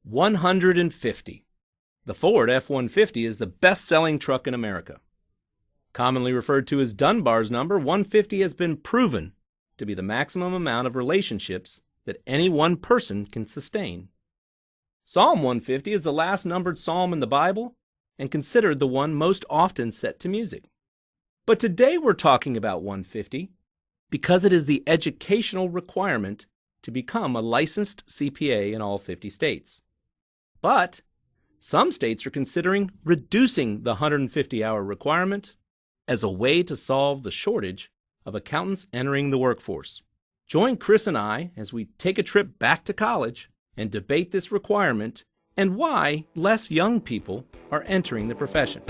150. The Ford F-150 is the best-selling truck in America. Commonly referred to as Dunbar's number, 150 has been proven to be the maximum amount of relationships that any one person can sustain. Psalm 150 is the last numbered psalm in the Bible and considered the one most often set to music. But today we're talking about 150 because it is the educational requirement to become a licensed CPA in all 50 states. But some states are considering reducing the 150-hour requirement as a way to solve the shortage of accountants entering the workforce. Join Chris and I as we take a trip back to college and debate this requirement and why less young people are entering the profession.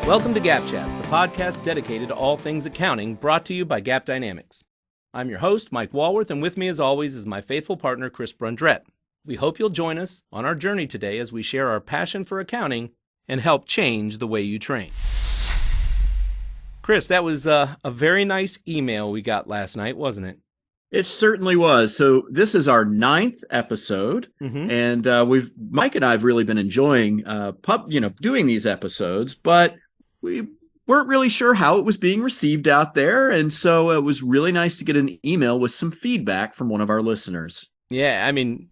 Welcome to GAAP Chats, the podcast dedicated to all things accounting, brought to you by GAAP Dynamics. I'm your host, Mike Walworth, and with me as always is my faithful partner, Chris Brundrett. We hope you'll join us on our journey today as we share our passion for accounting and help change the way you train. Chris, that was a very nice email we got last night, wasn't it? It certainly was. So this is our 9th episode, and Mike and I have really been enjoying doing these episodes, but we weren't really sure how it was being received out there, and so it was really nice to get an email with some feedback from one of our listeners. Yeah, I mean,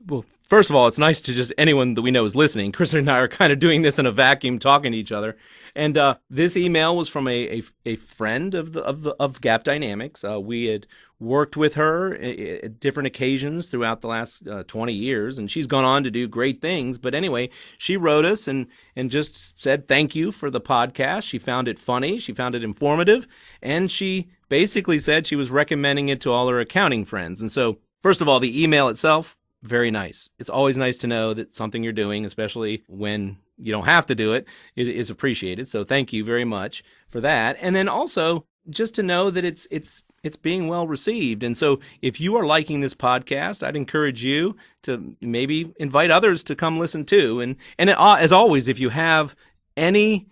well, first of all, it's nice to just anyone that we know is listening. Chris and I are kind of doing this in a vacuum, talking to each other. And this email was from a friend of GAAP Dynamics. We had worked with her at different occasions throughout the last 20 years, and she's gone on to do great things. But anyway, she wrote us and just said thank you for the podcast. She found it funny, she found it informative, and she basically said she was recommending it to all her accounting friends. And so, first of all, the email itself, very nice. It's always nice to know that something you're doing, especially when you don't have to do it, is appreciated. So thank you very much for that. And then also just to know that it's being well received. And so if you are liking this podcast, I'd encourage you to maybe invite others to come listen too. And as always, if you have any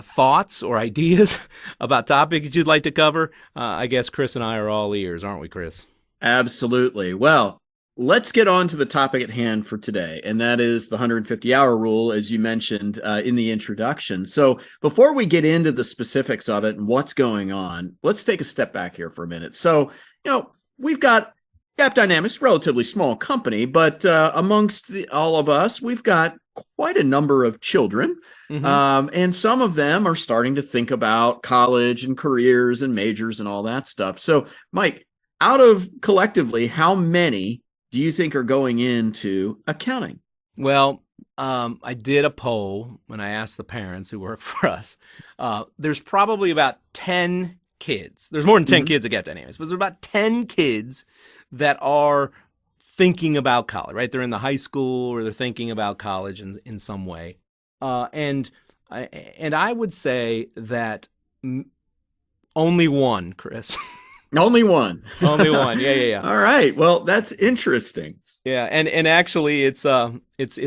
thoughts or ideas about topics you'd like to cover, I guess Chris and I are all ears, aren't we, Chris? Absolutely. Well, let's get on to the topic at hand for today, and that is the 150-hour rule, as you mentioned in the introduction. So before we get into the specifics of it and what's going on, let's take a step back here for a minute. So, we've got GAAP Dynamics, relatively small company, but amongst all of us, we've got quite a number of children, and some of them are starting to think about college and careers and majors and all that stuff. So, Mike, out of collectively, how many do you think are going into accounting? Well, I did a poll when I asked the parents who work for us. There's probably about 10 kids. There's more than 10 kids at GAAP Dynamics, but there's about 10 kids that are thinking about college, right? They're in the high school or they're thinking about college in some way. And I would say that only one, Chris. Only one. Only one. Yeah. All right. Well, that's interesting. Yeah, and actually, it's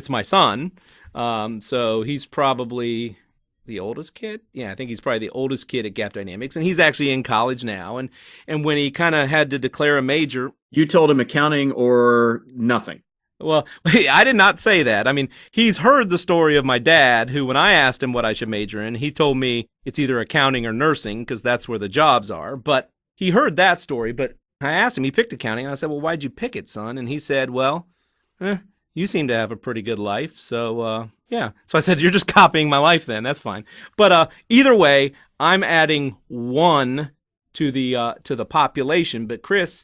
my son. So he's probably the oldest kid. Yeah, I think he's probably the oldest kid at GAAP Dynamics, and he's actually in college now. And when he kind of had to declare a major, you told him accounting or nothing. Well, I did not say that. I mean, he's heard the story of my dad, who, when I asked him what I should major in, he told me it's either accounting or nursing because that's where the jobs are. But he heard that story, but I asked him, he picked accounting, and I said, well, why'd you pick it, son? And he said, well, you seem to have a pretty good life, so, yeah. So I said, you're just copying my life then, that's fine. But either way, I'm adding one to the population. But Chris,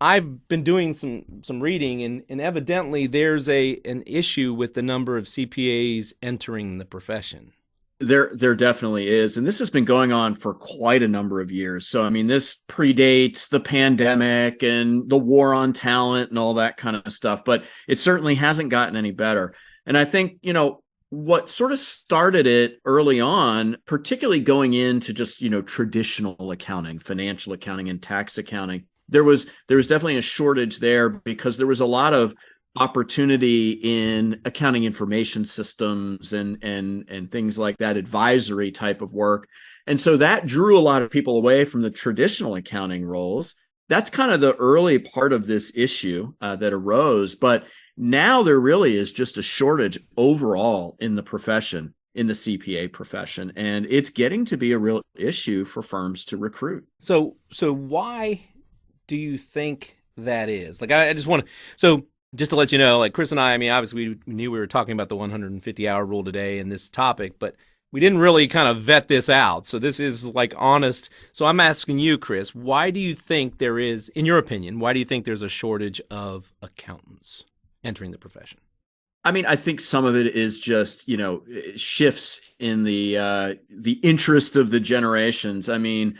I've been doing some reading, and evidently there's an issue with the number of CPAs entering the profession. There definitely is. And this has been going on for quite a number of years. So, I mean, this predates the pandemic and the war on talent and all that kind of stuff, but it certainly hasn't gotten any better. And I think, what sort of started it early on, particularly going into just, traditional accounting, financial accounting and tax accounting, there was definitely a shortage there because there was a lot of opportunity in accounting information systems and things like that, advisory type of work. And so that drew a lot of people away from the traditional accounting roles. That's kind of the early part of this issue that arose. But now there really is just a shortage overall in the profession, in the CPA profession, and it's getting to be a real issue for firms to recruit. So why do you think that is? Like, I just want to, so just to let you know, like Chris and I mean, obviously we knew we were talking about the 150-hour rule today in this topic, but we didn't really kind of vet this out. So this is like honest. So I'm asking you, Chris, why do you think there is, in your opinion, why do you think there's a shortage of accountants entering the profession? I mean, I think some of it is just, shifts in the interest of the generations. I mean,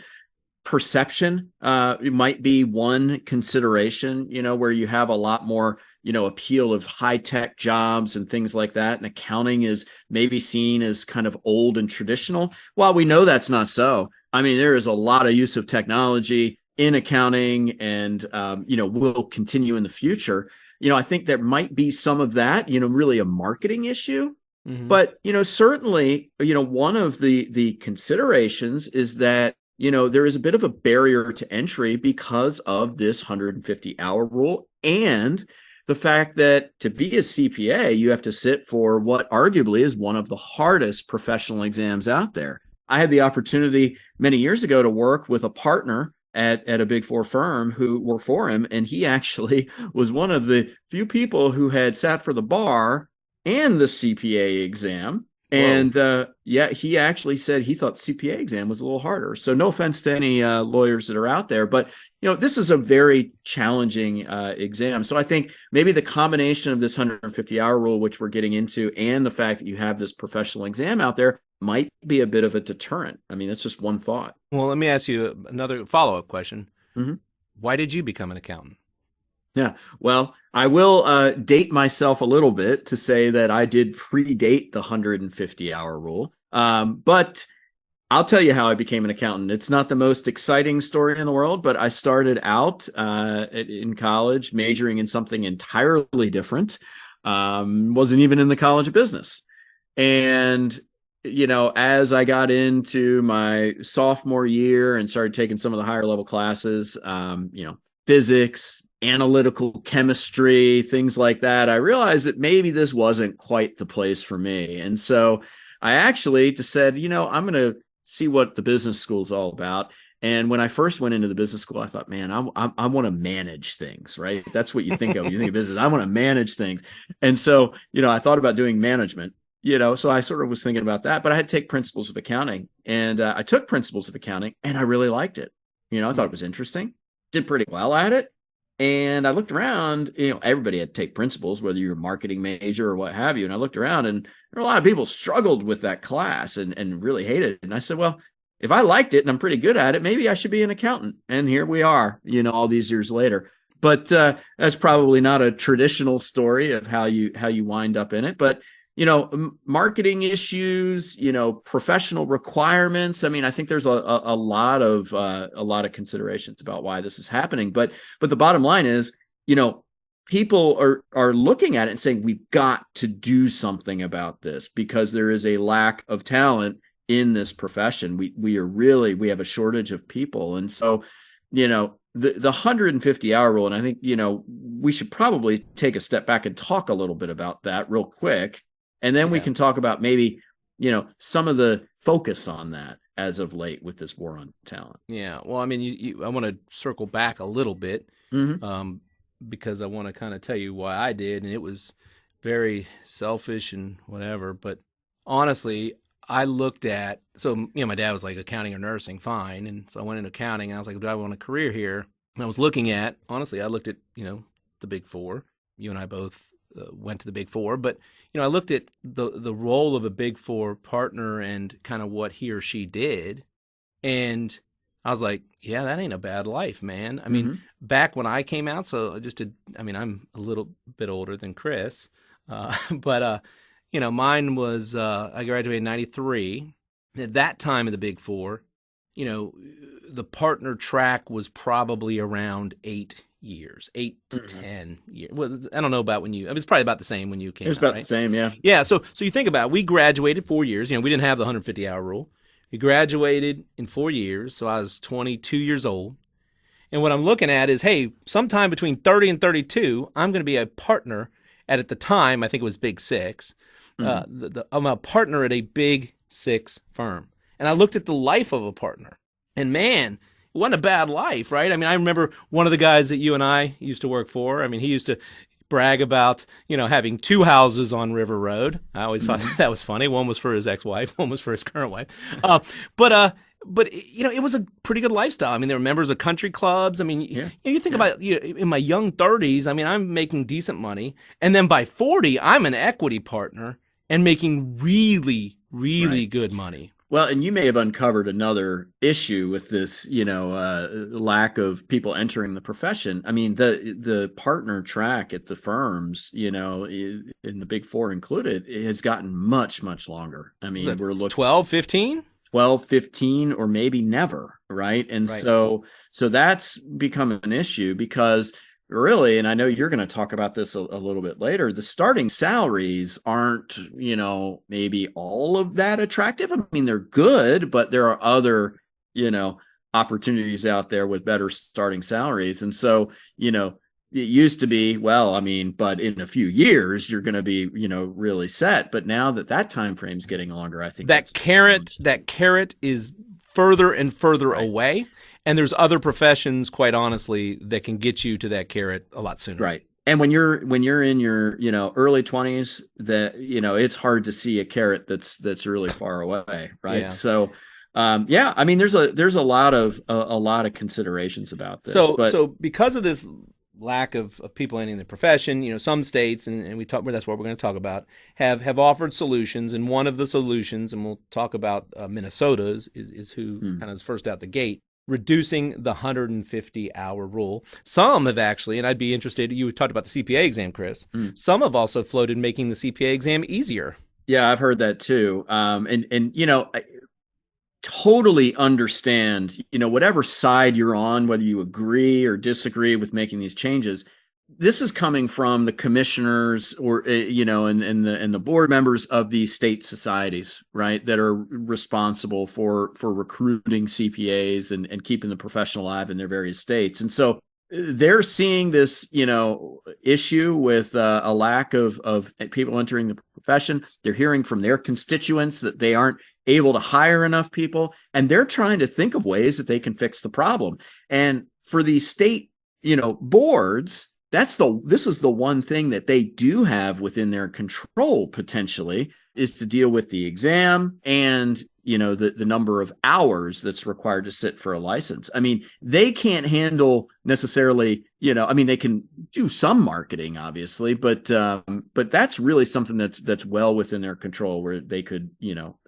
perception it might be one consideration, where you have a lot more, appeal of high tech jobs and things like that. And accounting is maybe seen as kind of old and traditional. While we know that's not so. I mean, there is a lot of use of technology in accounting and, will continue in the future. I think there might be some of that, really a marketing issue. Mm-hmm. But, certainly, one of the considerations is that, there is a bit of a barrier to entry because of this 150-hour rule and the fact that to be a CPA, you have to sit for what arguably is one of the hardest professional exams out there. I had the opportunity many years ago to work with a partner at a Big Four firm who worked for him. And he actually was one of the few people who had sat for the bar and the CPA exam. Whoa. And he actually said he thought the CPA exam was a little harder. So no offense to any lawyers that are out there, but this is a very challenging exam. So I think maybe the combination of this 150-hour rule, which we're getting into, and the fact that you have this professional exam out there might be a bit of a deterrent. I mean, that's just one thought. Well, let me ask you another follow-up question. Mm-hmm. Why did you become an accountant? Yeah, well, I will date myself a little bit to say that I did predate the 150-hour rule. But I'll tell you how I became an accountant. It's not the most exciting story in the world, but I started out in college majoring in something entirely different. Wasn't even in the College of Business. And as I got into my sophomore year and started taking some of the higher level classes, physics, analytical chemistry, things like that, I realized that maybe this wasn't quite the place for me. And so I actually just said, I'm going to see what the business school is all about. And when I first went into the business school, I thought, man, I want to manage things, right? That's what you think of when you think of business. I want to manage things. And so, I thought about doing management. So I sort of was thinking about that, but I had to take principles of accounting, and I took principles of accounting and I really liked it. I thought it was interesting, did pretty well at it. And I looked around, everybody had to take principles, whether you're a marketing major or what have you. And I looked around and there were a lot of people struggled with that class and really hated it. And I said, well, if I liked it and I'm pretty good at it, maybe I should be an accountant. And here we are, all these years later. But that's probably not a traditional story of how you wind up in it. But marketing issues, professional requirements. I mean, I think there's a lot of considerations about why this is happening. But the bottom line is, people are looking at it and saying, we've got to do something about this because there is a lack of talent in this profession. We have a shortage of people. And so, the 150-hour rule, and I think, we should probably take a step back and talk a little bit about that real quick. And then we can talk about maybe, some of the focus on that as of late with this war on talent. Yeah. Well, I mean, I want to circle back a little bit because I want to kind of tell you why I did. And it was very selfish and whatever. But honestly, I looked at, my dad was like accounting or nursing, fine. And so I went into accounting and I was like, do I want a career here? And I was looking at, honestly, I looked at, the Big Four. You and I both went to the Big Four, but I looked at the role of a Big Four partner and kind of what he or she did, and I was like, yeah, that ain't a bad life, man. I mean, back when I came out, I'm a little bit older than Chris, but mine was I graduated in '93. At that time of the Big Four, the partner track was probably around 8 years, 8 to 10 years. Well, I don't know about when it was probably about the same when you came out. It was about right? the same, yeah. Yeah, so you think about it, we graduated 4 years. We didn't have the 150-hour rule. We graduated in 4 years, so I was 22 years old. And what I'm looking at is, hey, sometime between 30 and 32, I'm going to be a partner at the time, I think it was Big Six. I'm a partner at a Big Six firm. And I looked at the life of a partner. And man, it wasn't a bad life, right? I mean, I remember one of the guys that you and I used to work for. I mean, he used to brag about, having 2 houses on River Road. I always thought that was funny. One was for his ex-wife, one was for his current wife. But it was a pretty good lifestyle. I mean, there were members of country clubs. I mean, you think about in my young 30s, I mean, I'm making decent money. And then by 40, I'm an equity partner and making really, really good money. Well, and you may have uncovered another issue with this, lack of people entering the profession. I mean, the partner track at the firms, in the Big Four included, it has gotten much, much longer. I mean, we're looking 12, 15? 12, 15, or maybe never, right? And so that's become an issue because really, and I know you're going to talk about this a little bit later, the starting salaries aren't, maybe all of that attractive. I mean, they're good, but there are other, opportunities out there with better starting salaries. And so, it used to be, but in a few years, you're going to be, really set. But now that time frame is getting longer, I think that carrot is further and further away. And there's other professions, quite honestly, that can get you to that carrot a lot sooner. Right. And when you're in your, early 20s, that, it's hard to see a carrot that's really far away. Right. Yeah. So, I mean, there's a lot of considerations about this. So because of this lack of people entering the profession, some states, and that's what we're going to talk about, have offered solutions. And one of the solutions, and we'll talk about Minnesota is who kind of is first out the gate, reducing the 150-hour rule. Some have actually, and I'd be interested, you talked about the CPA exam, Chris. Some have also floated making the CPA exam easier. Yeah, I've heard that too. I totally understand, whatever side you're on, whether you agree or disagree with making these changes. This is coming from the commissioners or, and the board members of these state societies, right, that are responsible for recruiting CPAs and keeping the profession alive in their various states. And so they're seeing this, issue with a lack of people entering the profession. They're hearing from their constituents that they aren't able to hire enough people, and they're trying to think of ways that they can fix the problem. And for these state, boards, this is the one thing that they do have within their control potentially, is to deal with the exam and, the number of hours that's required to sit for a license. I mean, they can't handle necessarily, they can do some marketing, obviously, but that's really something that's well within their control, where they could,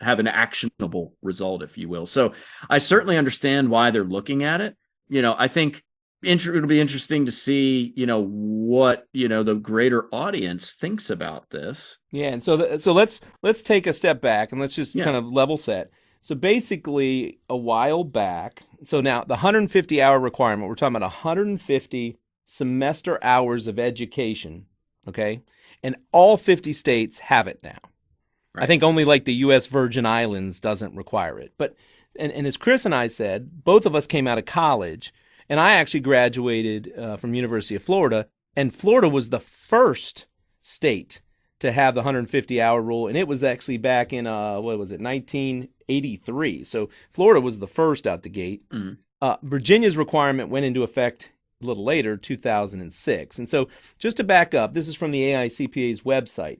have an actionable result, if you will. So I certainly understand why they're looking at it. I think it'll be interesting to see, what, the greater audience thinks about this. Yeah. And so let's take a step back and let's just kind of level set. So basically a while back, so now the 150-hour requirement, we're talking about 150 semester hours of education. Okay. And all 50 states have it now. Right. I think only like the U.S. Virgin Islands doesn't require it. But, and as Chris and I said, both of us came out of college. And I actually graduated from University of Florida, and Florida was the first state to have the 150-hour rule, and it was actually back in 1983. So Florida was the first out the gate. Virginia's requirement went into effect a little later, 2006. And so just to back up, this is from the AICPA's website.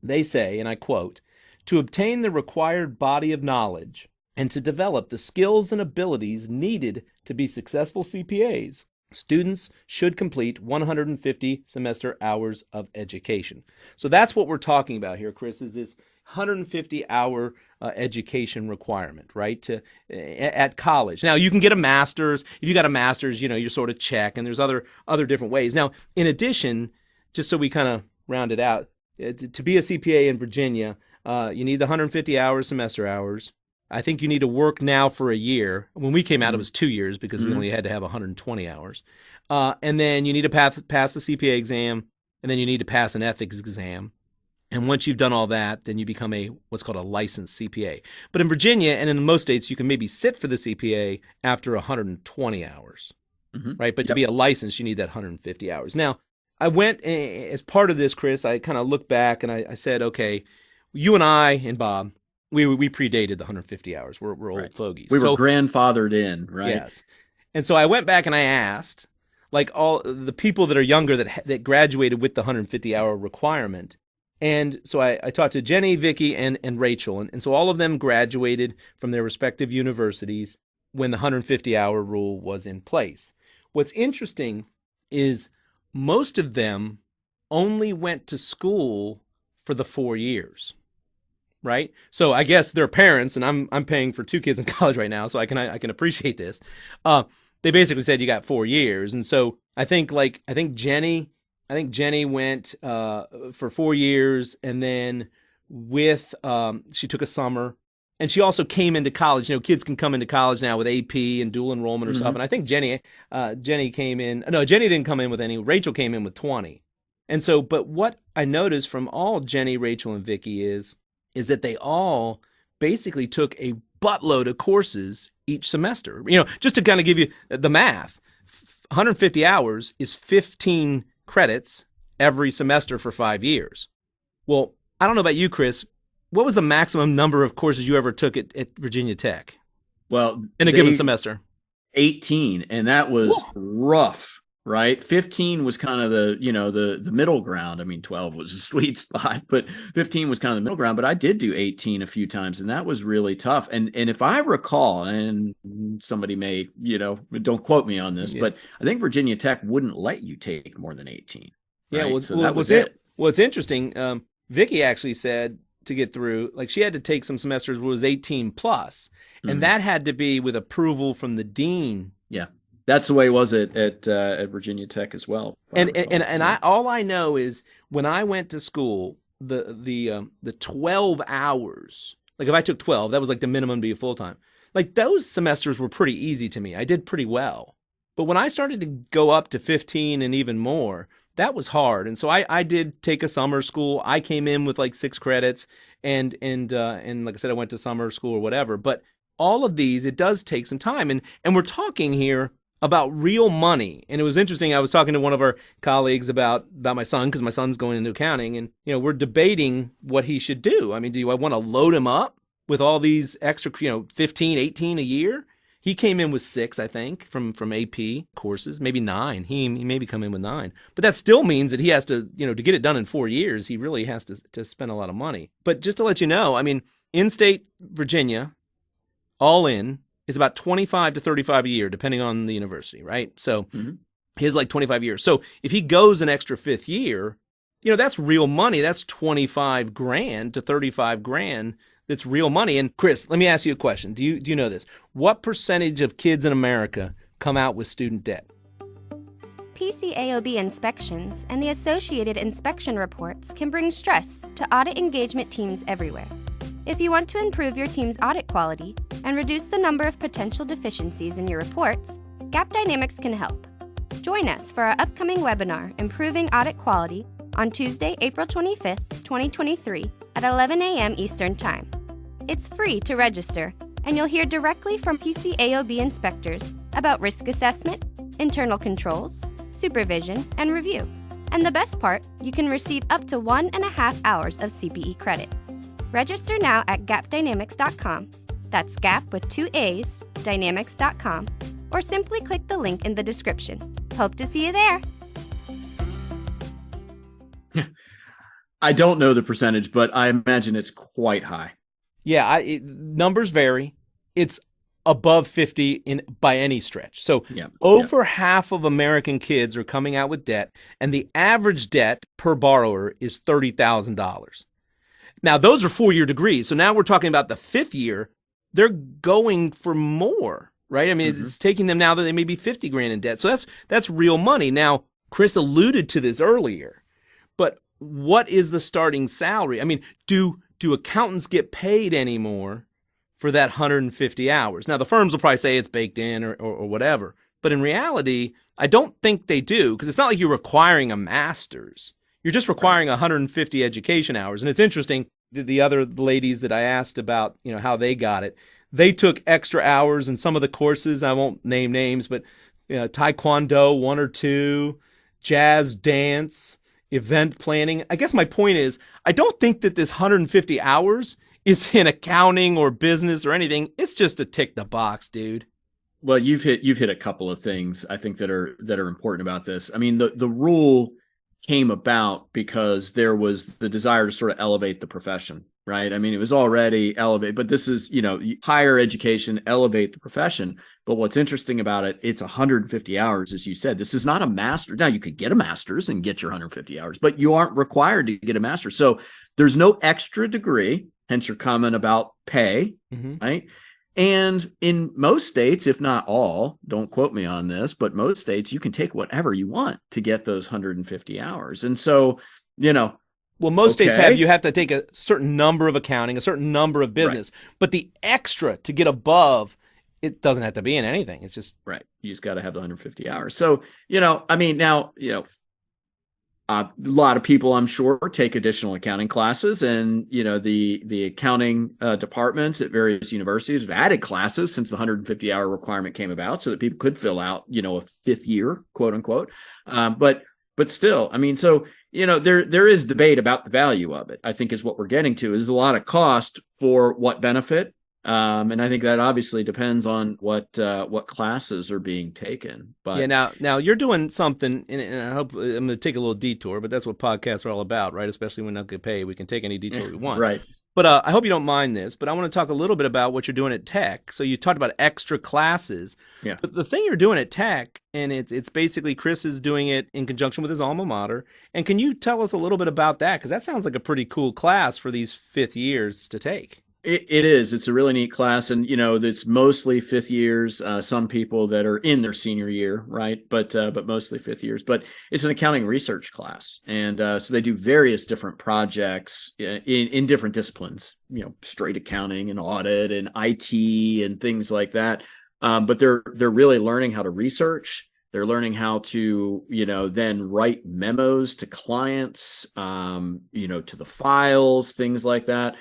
They say, and I quote, "To obtain the required body of knowledge and to develop the skills and abilities needed to be successful CPAs, students should complete 150 semester hours of education." So that's what we're talking about here, Chris, is this 150-hour education requirement, right, at college. Now, you can get a master's. If you got a master's, you sort of check, and there's other different ways. Now, in addition, just so we kind of round it out, to be a CPA in Virginia, you need the 150 hours, semester hours. I think you need to work now for a year. When we came out, it was 2 years because we only had to have 120 hours. And then you need to pass the CPA exam, and then you need to pass an ethics exam. And once you've done all that, then you become what's called a licensed CPA. But in Virginia and in most states, you can maybe sit for the CPA after 120 hours, right? But to be a license, you need that 150 hours. Now, I went as part of this, Chris, I kind of looked back and I said, okay, you and I and Bob, we predated the 150 hours. We're old fogies. We were grandfathered in, right? Yes. And so I went back and I asked, like all the people that are younger that graduated with the 150-hour requirement. And so I talked to Jenny, Vicky, and Rachel. And so all of them graduated from their respective universities when the 150-hour rule was in place. What's interesting is most of them only went to school for the 4 years, right? So I guess their parents, and I'm paying for 2 kids in college right now, so I can appreciate this. They basically said you got 4 years. And so I think Jenny went for 4 years, and then she took a summer, and she also came into college. You know, kids can come into college now with AP and dual enrollment or stuff. And I think Jenny came in. No, Jenny didn't come in with any. Rachel came in with 20. And so, but what I noticed from all Jenny, Rachel, and Vicky is that they all basically took a buttload of courses each semester. You know, just to kind of give you the math, 150 hours is 15 credits every semester for 5 years. Well, I don't know about you, Chris. What was the maximum number of courses you ever took at Virginia Tech? Well, in a given semester? 18, and that was rough, right? 15 was kind of the middle ground. I mean, 12 was a sweet spot, but 15 was kind of the middle ground. But I did do 18 a few times, and that was really tough. And if I recall, and somebody may, don't quote me on this, but I think Virginia Tech wouldn't let you take more than 18. Right? Yeah, well, so that was it. Well, it's interesting. Vicky actually said to get through, like she had to take some semesters where it was 18 plus, and that had to be with approval from the dean. Yeah. That's the way it was at Virginia Tech as well. All I know is when I went to school, the 12 hours, like if I took 12, that was like the minimum to be full time. Like those semesters were pretty easy to me. I did pretty well. But when I started to go up to 15 and even more, that was hard. And so I did take a summer school. I came in with like 6 credits and like I said, I went to summer school or whatever. But all of these, it does take some time. And we're talking here about real money. And it was interesting. I was talking to one of our colleagues about my son, because my son's going into accounting, and we're debating what he should do. I mean, do I want to load him up with all these extra, 15, 18 a year? He came in with 6, I think, from AP courses, maybe 9. He maybe come in with 9. But that still means that he has to, to get it done in 4 years, he really has to spend a lot of money. But just to let you know, I mean, in-state Virginia, all in, is about 25 to 35 a year, depending on the university, right? So his like 25 years. So if he goes an extra 5th year, that's real money. That's 25 grand to 35 grand. That's real money. And Chris, let me ask you a question. Do you know this? What percentage of kids in America come out with student debt? PCAOB inspections and the associated inspection reports can bring stress to audit engagement teams everywhere. If you want to improve your team's audit quality and reduce the number of potential deficiencies in your reports, GAAP Dynamics can help. Join us for our upcoming webinar, Improving Audit Quality, on Tuesday, April 25th, 2023 at 11 a.m. Eastern Time. It's free to register, and you'll hear directly from PCAOB inspectors about risk assessment, internal controls, supervision, and review. And the best part, you can receive up to 1.5 hours of CPE credit. Register now at gapdynamics.com. That's GAP with 2 A's, dynamics.com, or simply click the link in the description. Hope to see you there. I don't know the percentage, but I imagine it's quite high. Yeah, numbers vary. It's above 50 by any stretch. So over half of American kids are coming out with debt, and the average debt per borrower is $30,000. Now, those are 4-year degrees. So now we're talking about the 5th year. They're going for more, right? I mean, it's taking them now that they may be 50 grand in debt. So that's real money. Now, Chris alluded to this earlier, but what is the starting salary? I mean, do accountants get paid anymore for that 150 hours? Now, the firms will probably say it's baked in or whatever. But in reality, I don't think they do, because it's not like you're requiring a master's. You're just requiring 150 education hours. And it's interesting, the other ladies that I asked about, how they got it, they took extra hours in some of the courses. I won't name names, but Taekwondo, 1 or 2, jazz, dance, event planning. I guess my point is, I don't think that this 150 hours is in accounting or business or anything. It's just to tick the box, dude. Well, you've hit a couple of things I think that are important about this. I mean, the rule came about because there was the desire to sort of elevate the profession, right? I mean, it was already elevated, but this is, higher education, elevate the profession. But what's interesting about it, it's 150 hours, as you said. This is not a master. Now, you could get a master's and get your 150 hours, but you aren't required to get a master's. So there's no extra degree, hence your comment about pay, right? And in most states, if not all, don't quote me on this, but most states, you can take whatever you want to get those 150 hours. And so, well, most states you have to take a certain number of accounting, a certain number of business, but the extra to get above, it doesn't have to be in anything. It's just right. You just got to have the 150 hours. So, now, a lot of people, I'm sure, take additional accounting classes, and the accounting departments at various universities have added classes since the 150-hour requirement came about, so that people could fill out, a fifth year, quote unquote. But still, I mean, so there is debate about the value of it. I think is what we're getting to. Is a lot of cost for what benefit. And I think that obviously depends on what classes are being taken. But now you're doing something, and I hope I'm going to take a little detour, but that's what podcasts are all about, right? Especially when we don't get paid, we can take any detour we want, right? But I hope you don't mind this. But I want to talk a little bit about what you're doing at Tech. So you talked about extra classes. Yeah. But the thing you're doing at Tech, and it's basically Chris is doing it in conjunction with his alma mater. And can you tell us a little bit about that? Because that sounds like a pretty cool class for these fifth years to take. It is. It's a really neat class, and it's mostly fifth years. Some people that are in their senior year, right? But mostly fifth years. But it's an accounting research class, and so they do various different projects in different disciplines. Straight accounting and audit and IT and things like that. But they're really learning how to research. They're learning how to, then write memos to clients, to the files, things like that,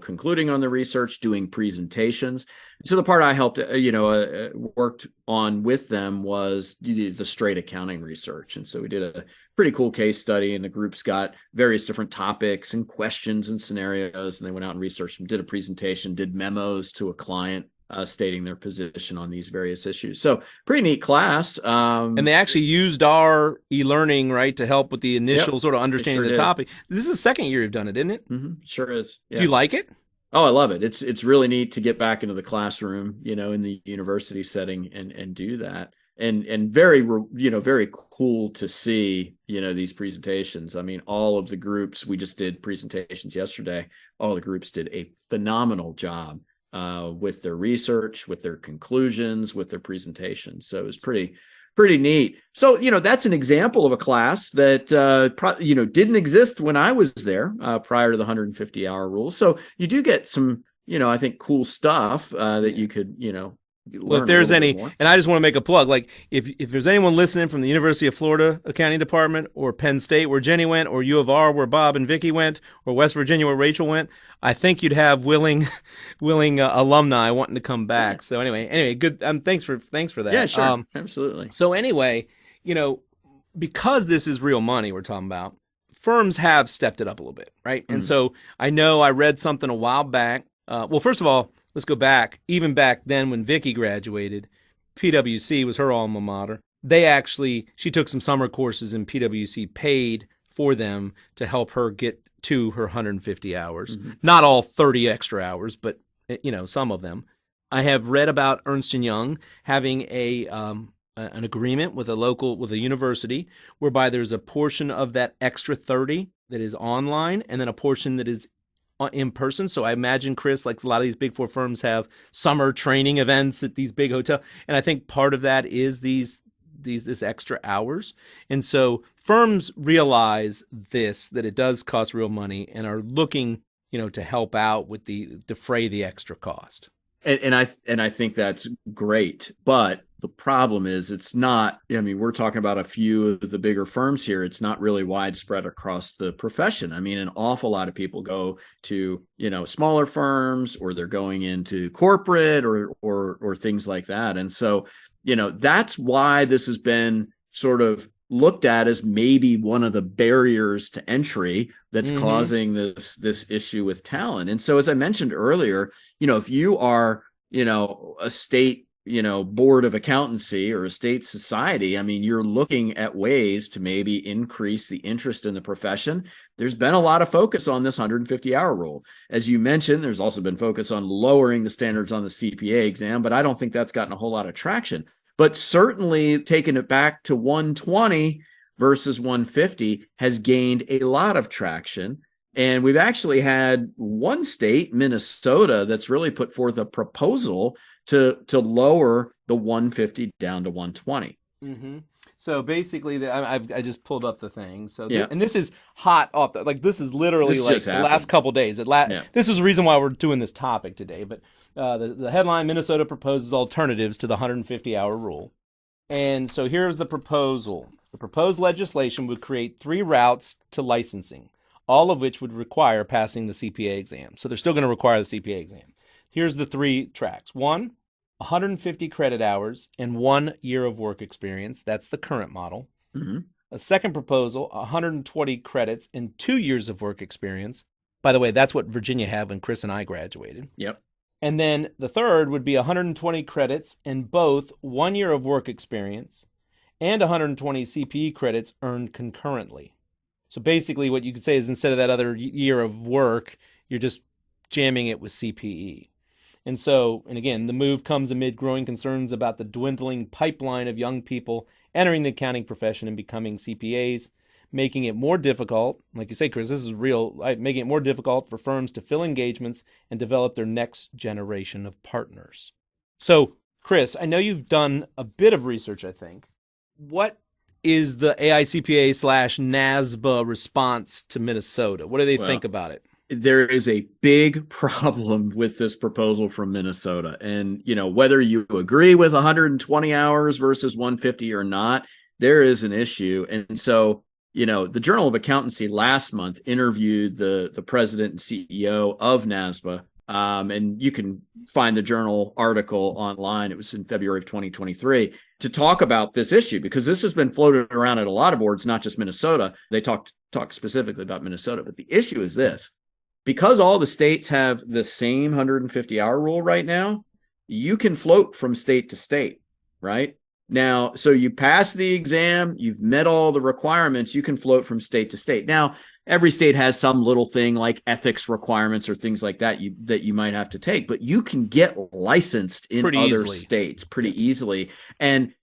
concluding on the research, doing presentations. So the part I helped, worked on with them was the straight accounting research. And so we did a pretty cool case study, and the groups got various different topics and questions and scenarios, and they went out and researched them, did a presentation, did memos to a client, stating their position on these various issues. So pretty neat class. And they actually used our e-learning, right, to help with the initial sort of understanding of the topic. This is the second year you've done it, isn't it? Mm-hmm. Sure is. Yeah. Do you like it? Oh, I love it. It's really neat to get back into the classroom, in the university setting and do that. And very, very cool to see, these presentations. I mean, all of the groups, we just did presentations yesterday. All the groups did a phenomenal job with their research, with their conclusions, with their presentations. So it was pretty neat. So, that's an example of a class that, didn't exist when I was there prior to the 150-hour rule. So you do get some, I think cool stuff that you could, well, if there's any, and I just want to make a plug, like if there's anyone listening from the University of Florida Accounting Department, or Penn State where Jenny went, or U of R where Bob and Vicky went, or West Virginia where Rachel went, I think you'd have willing alumni wanting to come back. Yeah. So anyway, good. Thanks for that. Yeah, sure, absolutely. So anyway, because this is real money we're talking about, firms have stepped it up a little bit, right? Mm-hmm. And so I know I read something a while back. Well, first of all, let's go back. Even back then when Vicky graduated, PwC was her alma mater. She took some summer courses, and PwC paid for them to help her get to her 150 hours. Mm-hmm. Not all 30 extra hours, but some of them. I have read about Ernst & Young having an agreement with a university whereby there's a portion of that extra 30 that is online, and then a portion that is in person. So I imagine, Chris, like a lot of these big four firms have summer training events at these big hotels. And I think part of that is this extra hours. And so firms realize that it does cost real money, and are looking, to help out with defray the extra cost. And I think that's great, but The problem is it's not, I mean, we're talking about a few of the bigger firms here. It's not really widespread across the profession. I mean, an awful lot of people go to, smaller firms, or they're going into corporate or things like that. And so, that's why this has been sort of looked at as maybe one of the barriers to entry that's causing this issue with talent. And so, as I mentioned earlier, if you are, a state board of accountancy or a state society, I mean, you're looking at ways to maybe increase the interest in the profession. There's been a lot of focus on this 150-hour rule. As you mentioned, there's also been focus on lowering the standards on the CPA exam, but I don't think that's gotten a whole lot of traction. But certainly taking it back to 120 versus 150 has gained a lot of traction. And we've actually had one state, Minnesota, that's really put forth a proposal to lower the 150 down to 120. So basically, I just pulled up the thing. So and this is hot off. This is literally the last couple days. This is the reason why we're doing this topic today. But the headline: Minnesota proposes alternatives to the 150-hour rule. And so here's the proposal. The proposed legislation would create 3 routes to licensing, all of which would require passing the CPA exam. So they're still going to require the CPA exam. Here's the 3 tracks. 1, 150 credit hours and 1 year of work experience. That's the current model. A second proposal, 120 credits and 2 years of work experience. By the way, that's what Virginia had when Chris and I graduated. Yep. And then the third would be 120 credits and both 1 year of work experience and 120 CPE credits earned concurrently. So basically what you could say is instead of that other year of work, you're just jamming it with CPE. And again, the move comes amid growing concerns about the dwindling pipeline of young people entering the accounting profession and becoming CPAs, making it more difficult, like you say, Chris, this is real, making it more difficult for firms to fill engagements and develop their next generation of partners. So, Chris, I know you've done a bit of research, I think. What is the AICPA/NASBA response to Minnesota? What do they think about it? There is a big problem with this proposal from Minnesota. And, whether you agree with 120 hours versus 150 or not, there is an issue. And so, the Journal of Accountancy last month interviewed the president and CEO of NASBA. And you can find the journal article online. It was in February of 2023 to talk about this issue, because this has been floated around at a lot of boards, not just Minnesota. They talked specifically about Minnesota. But the issue is this. Because all the states have the same 150-hour rule right now, you can float from state to state, right? Now, so you pass the exam, you've met all the requirements, you can float from state to state. Now, every state has some little thing like ethics requirements or things like that you might have to take, but you can get licensed in other states pretty easily. And,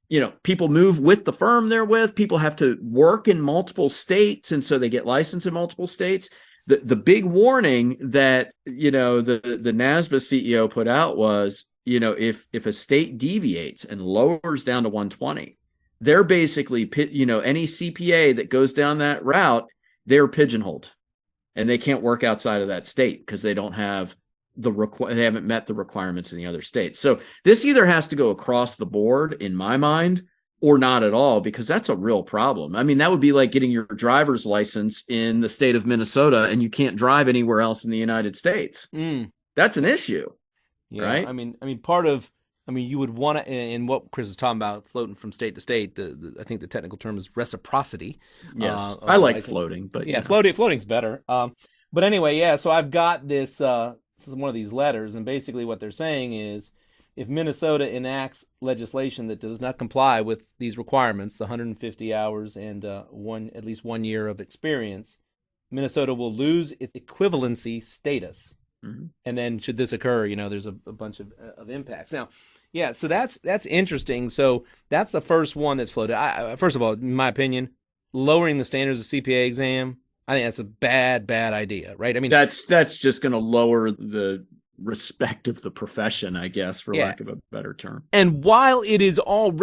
people move with the firm they're with. People have to work in multiple states, and so they get licensed in multiple states. The big warning that, the NASBA CEO put out was, if a state deviates and lowers down to 120, they're basically, any CPA that goes down that route, they're pigeonholed and they can't work outside of that state because they don't have they haven't met the requirements in the other states. So this either has to go across the board, in my mind, or not at all, because that's a real problem. I mean, that would be like getting your driver's license in the state of Minnesota and you can't drive anywhere else in the United States. That's an issue, right? I mean, you would want to, in what Chris is talking about, floating from state to state. I think the technical term is reciprocity. Yes, I like floating, but floating's better. But anyway, so I've got this is one of these letters, and basically what they're saying is, if Minnesota enacts legislation that does not comply with these requirements, the 150 hours and at least 1 year of experience, Minnesota will lose its equivalency status. And then should this occur, there's a bunch of impacts. Now, so that's interesting. So that's the first one that's floated. First of all, in my opinion, lowering the standards of CPA exam, I think that's a bad idea, right? I mean, that's just going to lower the respect of the profession, I guess, for lack of a better term. And while it is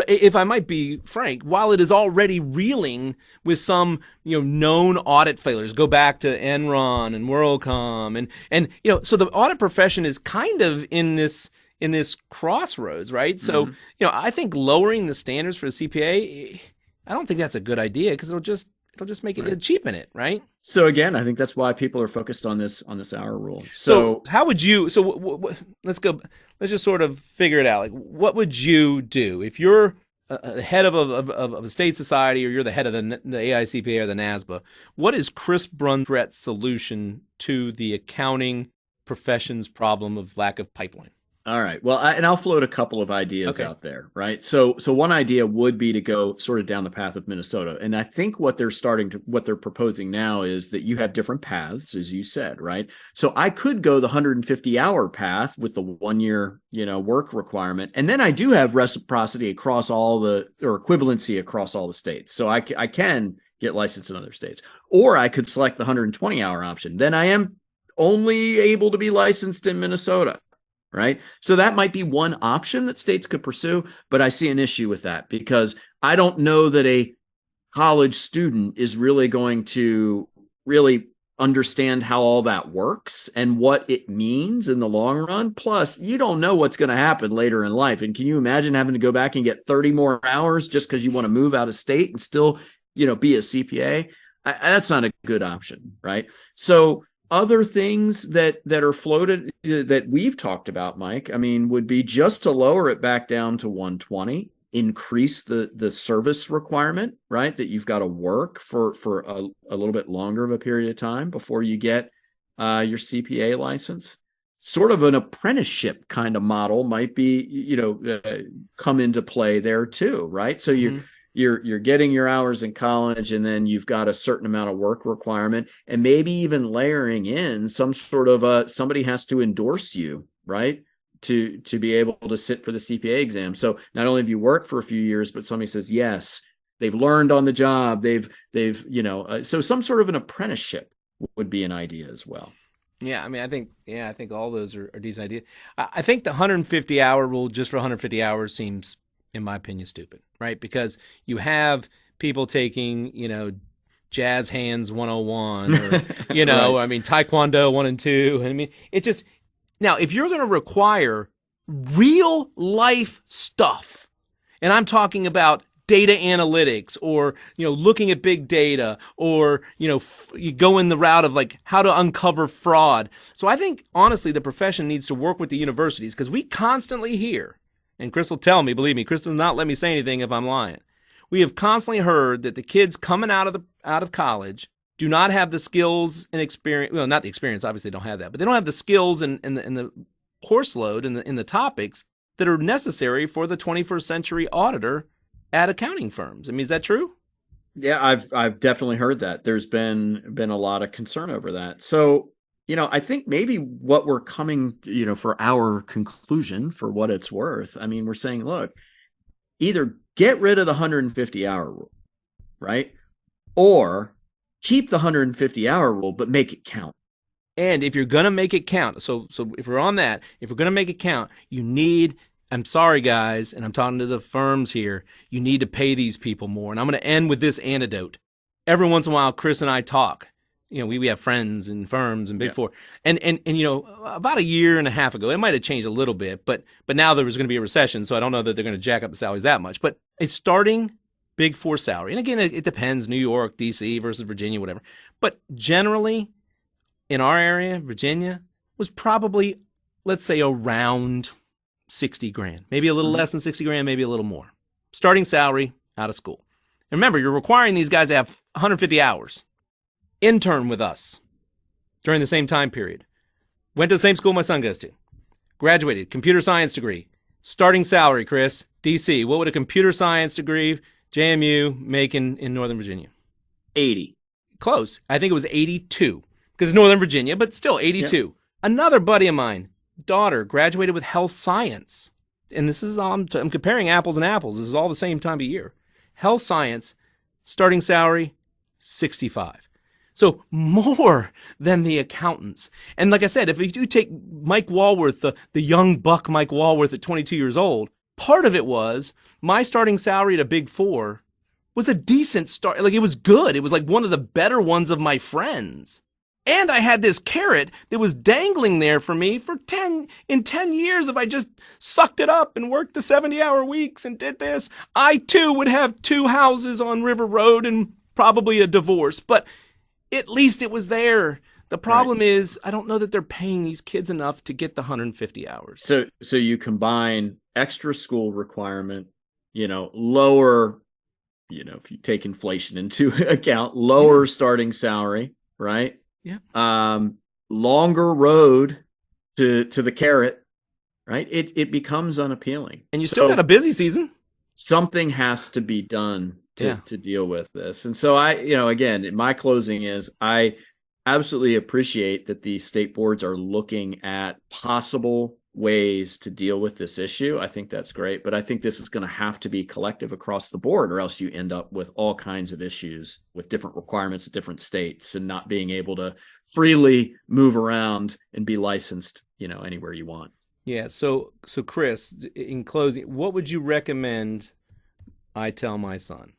if I might be frank, while it is already reeling with some, known audit failures, go back to Enron and WorldCom and so the audit profession is kind of in this in this crossroads, right? So, I think lowering the standards for the CPA, I don't think that's a good idea because it'll just make it cheapen it, right? So again, I think that's why people are focused on this hour rule. So how would you? So let's go. Let's just sort of figure it out. Like, what would you do if you're the head of a state society, or you're the head of the AICPA or the NASBA? What is Chris Brunstrett's solution to the accounting profession's problem of lack of pipeline? All right. Well, I'll float a couple of ideas out there, right? So one idea would be to go sort of down the path of Minnesota. And I think what they're proposing now is that you have different paths, as you said, right? So I could go the 150-hour path with the 1 year, work requirement. And then I do have reciprocity across or equivalency across all the states. So I can get licensed in other states. Or I could select the 120-hour option. Then I am only able to be licensed in Minnesota. Right. So that might be one option that states could pursue, but I see an issue with that because I don't know that a college student is really going to really understand how all that works and what it means in the long run. Plus, you don't know what's going to happen later in life. And can you imagine having to go back and get 30 more hours just because you want to move out of state and still, be a CPA? That's not a good option. Right. So other things that are floated that we've talked about, Mike, would be just to lower it back down to 120, increase the service requirement, right? That you've got to work for a little bit longer of a period of time before you get your CPA license. Sort of an apprenticeship kind of model might be, come into play there too, right? So you're getting your hours in college, and then you've got a certain amount of work requirement, and maybe even layering in some sort of somebody has to endorse you, right? To be able to sit for the CPA exam. So not only have you worked for a few years, but somebody says, yes, they've learned on the job. So some sort of an apprenticeship would be an idea as well. Yeah, I think all those are decent ideas. I think the 150-hour rule just for 150 hours seems, in my opinion, stupid, right? Because you have people taking, jazz hands 101 or, right. Taekwondo 1 and 2. Now, if you're going to require real life stuff, and I'm talking about data analytics or, looking at big data or, you go in the route of like how to uncover fraud. So I think, honestly, the profession needs to work with the universities because we constantly hear, and Chris will tell me, believe me, Chris does not let me say anything if I'm lying. We have constantly heard that the kids coming out of college do not have the skills and experience. Well, not the experience, obviously they don't have that, but they don't have the skills and the course load and in the topics that are necessary for the 21st century auditor at accounting firms. Is that true? Yeah, I've definitely heard that. There's been a lot of concern over that. So, I think maybe what we're coming, for our conclusion, for what it's worth, we're saying, look, either get rid of the 150-hour rule, right? Or keep the 150-hour rule, but make it count. And if you're going to make it count, so if we're on that, if we're going to make it count, you need, I'm sorry, guys, and I'm talking to the firms here, you need to pay these people more. And I'm going to end with this anecdote. Every once in a while, Chris and I talk. We have friends in firms and Big Four. And about a year and a half ago, it might have changed a little bit, but now there was going to be a recession, so I don't know that they're going to jack up the salaries that much. But a starting Big Four salary, and again, it depends, New York, D.C. versus Virginia, whatever. But generally, in our area, Virginia, was probably, let's say, around 60 grand. Maybe a little less than 60 grand, maybe a little more. Starting salary out of school. And remember, you're requiring these guys to have 150 hours. Intern with us during the same time period. Went to the same school my son goes to. Graduated, computer science degree. Starting salary, Chris, DC. What would a computer science degree, JMU, make in Northern Virginia? 80. Close. I think it was 82. Because it's Northern Virginia, but still 82. Yep. Another buddy of mine, daughter, graduated with health science. And this is, I'm comparing apples and apples. This is all the same time of year. Health science, starting salary, 65. So more than the accountants. And like I said, if you take Mike Walworth, the young buck Mike Walworth at 22 years old, part of it was my starting salary at a Big Four was a decent start. Like, it was good. It was like one of the better ones of my friends. And I had this carrot that was dangling there for me for 10 years. If I just sucked it up and worked the 70-hour weeks and did this, I too would have 2 houses on River Road and probably a divorce. But at least it was there. The problem is, I don't know that they're paying these kids enough to get the 150 hours. So you combine extra school requirement, lower, if you take inflation into account, lower starting salary, right? Yeah. Longer road to the carrot, right? It becomes unappealing. And you still got a busy season. Something has to be done to deal with this. And so again, my closing is I absolutely appreciate that the state boards are looking at possible ways to deal with this issue. I think that's great, but I think this is going to have to be collective across the board, or else you end up with all kinds of issues with different requirements at different states and not being able to freely move around and be licensed, anywhere you want. Yeah. So Chris, in closing, what would you recommend I tell my son?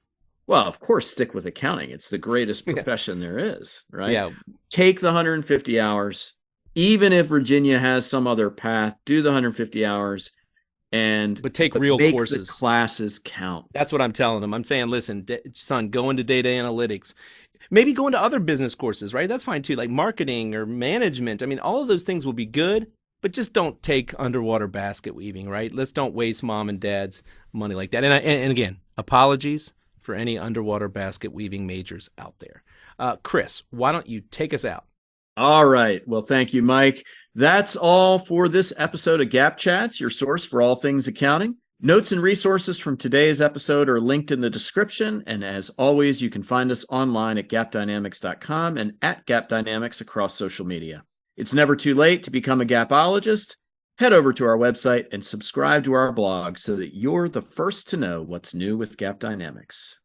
Well, of course, stick with accounting. It's the greatest profession there is, right? Yeah. Take the 150 hours. Even if Virginia has some other path, do the 150 hours but take real make courses. The classes count. That's what I'm telling them. I'm saying, listen, son, go into data analytics. Maybe go into other business courses, right? That's fine too, like marketing or management. I mean, all of those things will be good, but just don't take underwater basket weaving, right? Let's don't waste mom and dad's money like that. And again, apologies for any underwater basket weaving majors out there. Chris, why don't you take us out? All right. Well, thank you, Mike. That's all for this episode of GAAP Chats, your source for all things accounting. Notes and resources from today's episode are linked in the description. And as always, you can find us online at gapdynamics.com and at GapDynamics across social media. It's never too late to become a Gapologist. Head over to our website and subscribe to our blog so that you're the first to know what's new with GAAP Dynamics.